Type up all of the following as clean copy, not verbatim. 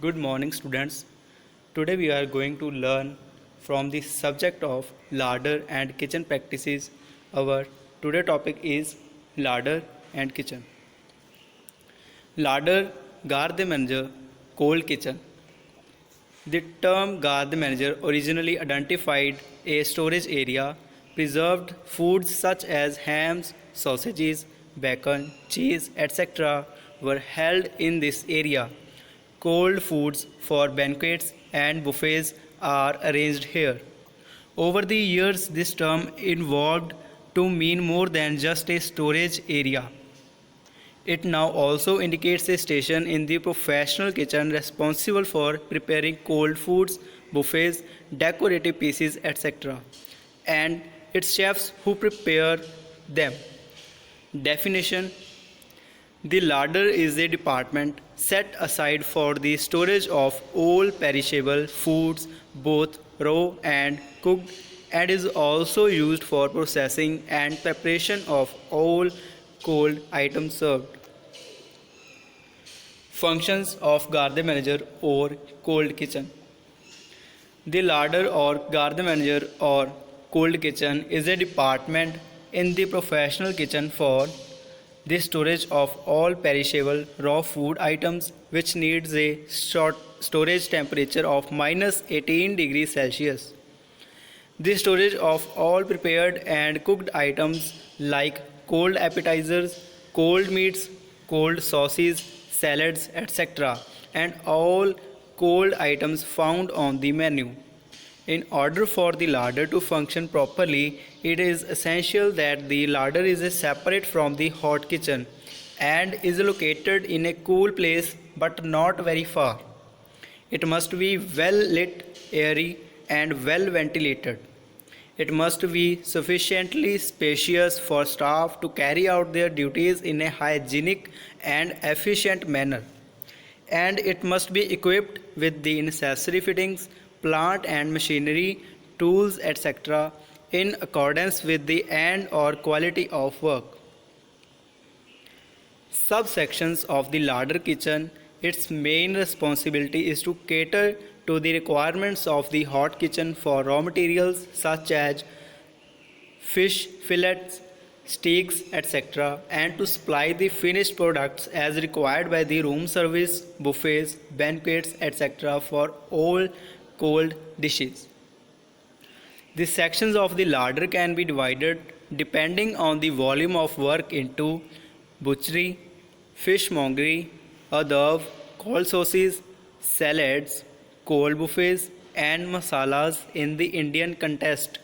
Good morning, students. Today we are going to learn from the subject of larder and kitchen practices. Our today topic is larder and kitchen. Larder, garde manager, cold kitchen. The term garde manager originally identified a storage area. Preserved foods such as hams, sausages, bacon, cheese, etc. were held in this area. Cold foods for banquets and buffets are arranged here. Over the years, this term evolved to mean more than just a storage area. It now also indicates a station in the professional kitchen responsible for preparing cold foods, buffets, decorative pieces, etc., and its chefs who prepare them. Definition: the larder is a department set aside for the storage of all perishable foods, both raw and cooked, and is also used for processing and preparation of all cold items served. Functions of garde manager or cold kitchen. The larder or garde manager or cold kitchen is a department in the professional kitchen for the storage of all perishable raw food items which needs a short storage temperature of minus 18 degrees Celsius. The storage of all prepared and cooked items like cold appetizers, cold meats, cold sauces, salads, etc., and all cold items found on the menu. In order for the larder to function properly, it is essential that the larder is separate from the hot kitchen and is located in a cool place but not very far. It must be well lit, airy, and well ventilated. It must be sufficiently spacious for staff to carry out their duties in a hygienic and efficient manner. And it must be equipped with the necessary fittings, plant and machinery, tools, etc., in accordance with the end or quality of work. Subsections of the larder kitchen. Its main responsibility is to cater to the requirements of the hot kitchen for raw materials such as fish fillets, steaks, etc., and to supply the finished products as required by the room service, buffets, banquets, etc., for all cold dishes. The sections of the larder can be divided depending on the volume of work into butchery, fishmongery, adab, cold sauces, salads, cold buffets, and masalas in the Indian context.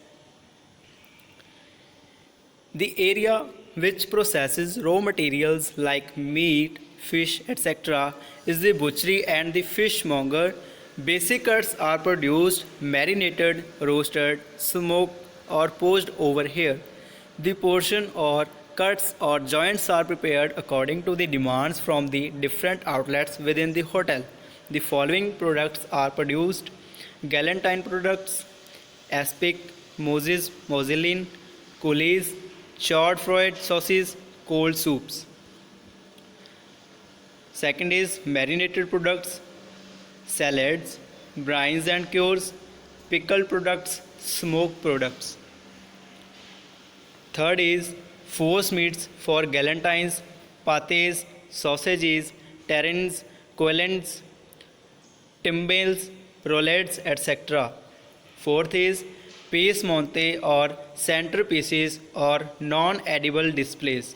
The area which processes raw materials like meat, fish, etc., is the butchery and the fishmonger. Basic cuts are produced, marinated, roasted, smoked, or poached over here. The portion or cuts or joints are prepared according to the demands from the different outlets within the hotel. The following products are produced: galantine products, aspic, Moses, mousseline, coulis, chaud-froid sauces, cold soups. Second is marinated products, salads, brines and cures, pickled products, smoked products. Third is force meats for galantines, pates, sausages, terrines, quenelles, timbales, roulades, etc. Fourth is pièce montée or centerpieces or non-edible displays,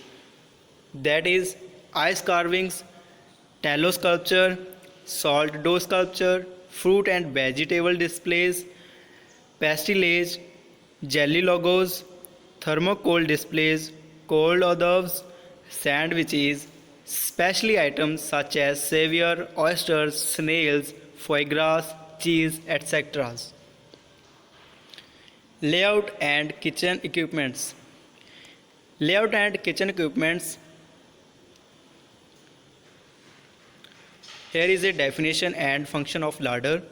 that is ice carvings, tallow sculpture, salt dough sculpture, fruit and vegetable displays, pastilles, jelly logos, thermocol displays, cold hors d'oeuvres, sandwiches, specialty items such as caviar, oysters, snails, foie gras, cheese, etc. Layout and kitchen equipments. Layout and kitchen equipments. Here is a definition and function of larder.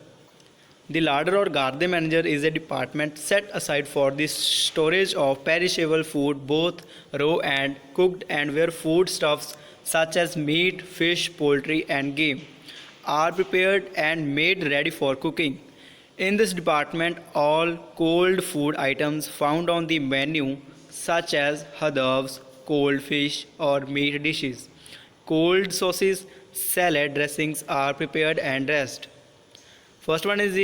The larder or garde manager is a department set aside for the storage of perishable food, both raw and cooked, and where foodstuffs such as meat, fish, poultry, and game are prepared and made ready for cooking. In this department, all cold food items found on the menu, such as hors d'oeuvres, cold fish, or meat dishes, cold sauces, salad dressings, are prepared and dressed. First one is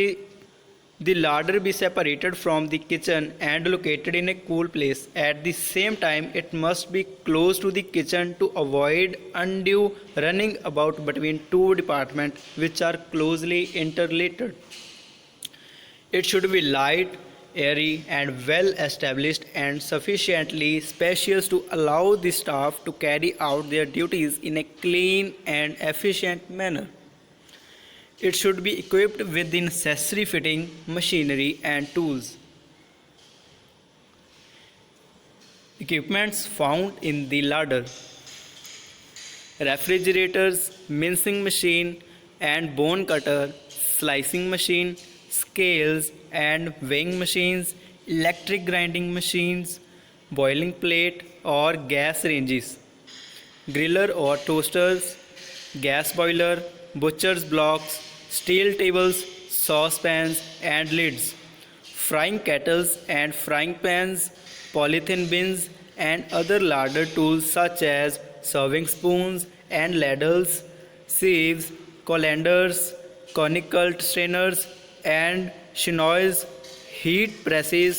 the larder be separated from the kitchen and located in a cool place. At the same time, it must be close to the kitchen to avoid undue running about between two departments which are closely interrelated. It should be light, airy, and well established and sufficiently spacious to allow the staff to carry out their duties in a clean and efficient manner. It should be equipped with the necessary fitting machinery and tools. Equipments found in the larder: refrigerators, mincing machine and bone cutter, slicing machine, scales and weighing machines, electric grinding machines, boiling plate or gas ranges, griller or toasters, gas boiler, butcher's blocks, steel tables, saucepans and lids, frying kettles and frying pans, polythene bins and other larder tools such as serving spoons and ladles, sieves, colanders, conical strainers and chinois, heat presses,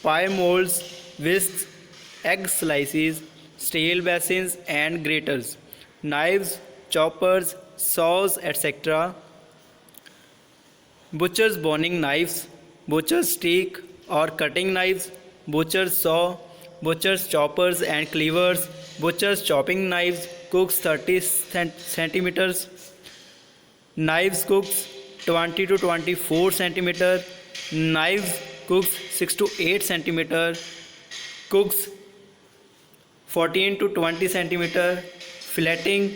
pie molds, whisks, egg slices, steel basins and graters, knives, choppers, saws, etc., butcher's boning knives, butcher's steak or cutting knives, butcher's saw, butcher's choppers and cleavers, butcher's chopping knives, cooks 30 centimeters, knives cooks 20 to 24 centimeter, knives cooks 6 to 8 centimeter, cooks 14 to 20 centimeter, filleting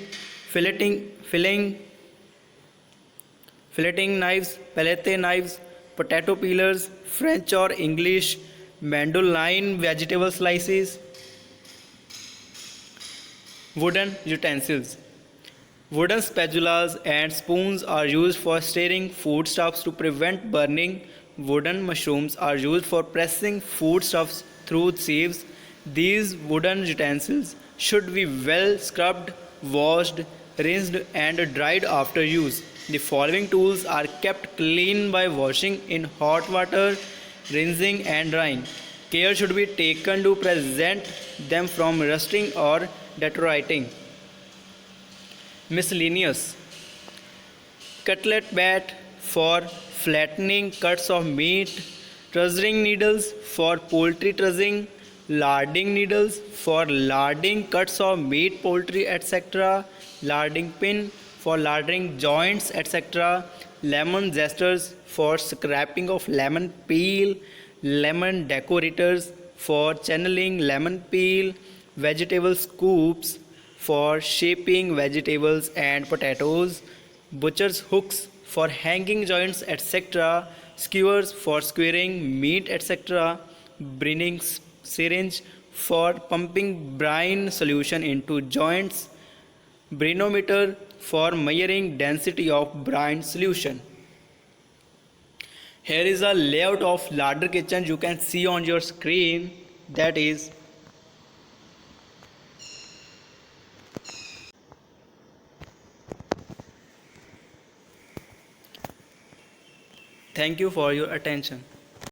knives, palette knives, potato peelers, French or English, mandoline vegetable slices, wooden utensils. Wooden spatulas and spoons are used for stirring foodstuffs to prevent burning. Wooden mushrooms are used for pressing foodstuffs through sieves. These wooden utensils should be well scrubbed, washed, rinsed, and dried after use. The following tools are kept clean by washing in hot water, rinsing, and drying. Care should be taken to prevent them from rusting or deteriorating. Miscellaneous: cutlet bat for flattening cuts of meat, trussing needles for poultry trussing, larding needles for larding cuts of meat, poultry, etc., larding pin for larding joints, etc., lemon zesters for scraping of lemon peel, lemon decorators for channeling lemon peel, vegetable scoops for shaping vegetables and potatoes, butcher's hooks for hanging joints, etc., skewers for skewering meat, etc., brining syringe for pumping brine solution into joints, brinometer for measuring density of brine solution. Here is a layout of larder kitchen you can see on your screen. That is, thank you for your attention.